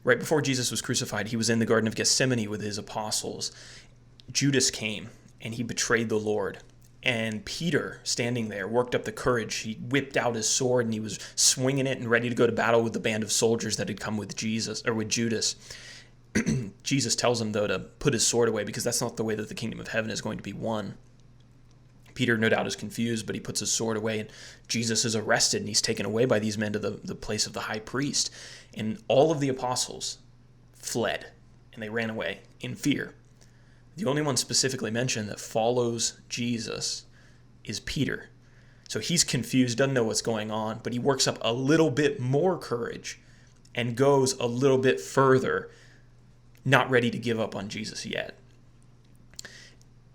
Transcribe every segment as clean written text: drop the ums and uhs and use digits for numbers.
Right before Jesus was crucified, he was in the Garden of Gethsemane with his apostles. Judas came and he betrayed the Lord. And Peter, standing there, worked up the courage. He whipped out his sword and he was swinging it and ready to go to battle with the band of soldiers that had come with Jesus, or with Judas. Jesus tells him, though, to put his sword away because that's not the way that the kingdom of heaven is going to be won. Peter, no doubt, is confused, but he puts his sword away, and Jesus is arrested, and he's taken away by these men to the place of the high priest. And all of the apostles fled, and they ran away in fear. The only one specifically mentioned that follows Jesus is Peter. So he's confused, doesn't know what's going on, but he works up a little bit more courage and goes a little bit further, not ready to give up on Jesus yet.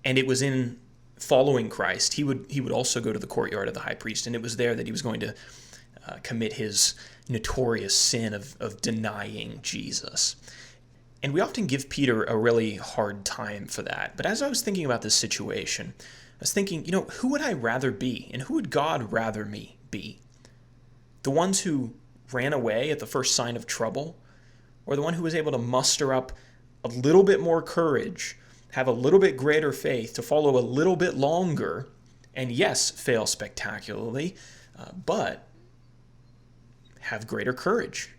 And it was in following Christ, he would also go to the courtyard of the high priest, and it was there that he was going to commit his notorious sin of denying Jesus. And we often give Peter a really hard time for that. But as I was thinking about this situation, I was thinking, who would I rather be? And who would God rather me be? The ones who ran away at the first sign of trouble? Or the one who was able to muster up a little bit more courage, have a little bit greater faith, to follow a little bit longer, and yes, fail spectacularly, but have greater courage?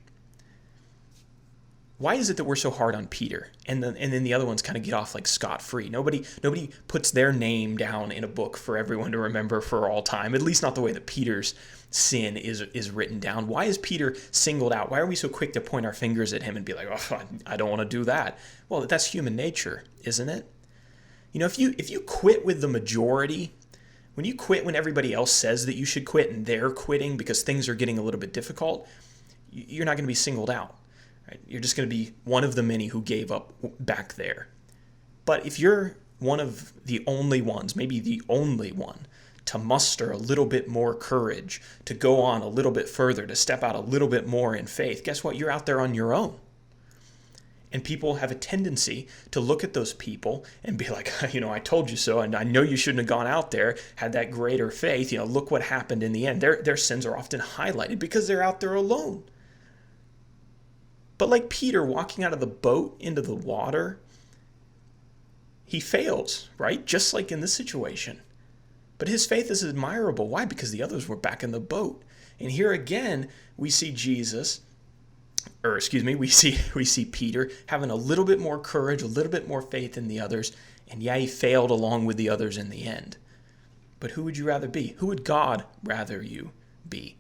Why is it that we're so hard on Peter, and then the other ones kind of get off like scot-free? Nobody puts their name down in a book for everyone to remember for all time, at least not the way that Peter's sin is written down. Why is Peter singled out? Why are we so quick to point our fingers at him and be like, oh, I don't want to do that? Well, that's human nature, isn't it? If you quit with the majority, when you quit when everybody else says that you should quit and they're quitting because things are getting a little bit difficult, you're not going to be singled out. Right? You're just going to be one of the many who gave up back there. But if you're one of the only ones, maybe the only one, to muster a little bit more courage, to go on a little bit further, to step out a little bit more in faith, guess what? You're out there on your own. And people have a tendency to look at those people and be like, I told you so, and I know you shouldn't have gone out there, had that greater faith. Look what happened in the end. Their sins are often highlighted because they're out there alone. But like Peter walking out of the boat into the water, he fails, right? Just like in this situation. But his faith is admirable. Why? Because the others were back in the boat. And here again, we see we see Peter having a little bit more courage, a little bit more faith than the others. And yeah, he failed along with the others in the end. But who would you rather be? Who would God rather you be?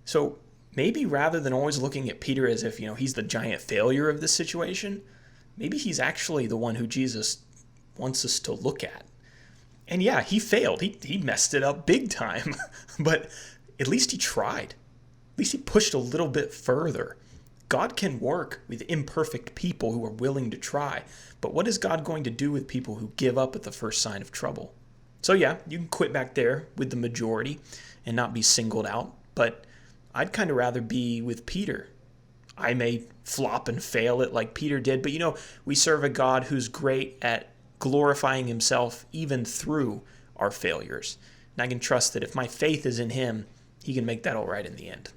So maybe rather than always looking at Peter as if, he's the giant failure of this situation, maybe he's actually the one who Jesus wants us to look at. And yeah, he failed. He messed it up big time. But at least he tried. At least he pushed a little bit further. God can work with imperfect people who are willing to try. But what is God going to do with people who give up at the first sign of trouble? So yeah, you can quit back there with the majority and not be singled out. But I'd kind of rather be with Peter. I may flop and fail it like Peter did, but we serve a God who's great at glorifying himself even through our failures. And I can trust that if my faith is in him, he can make that all right in the end.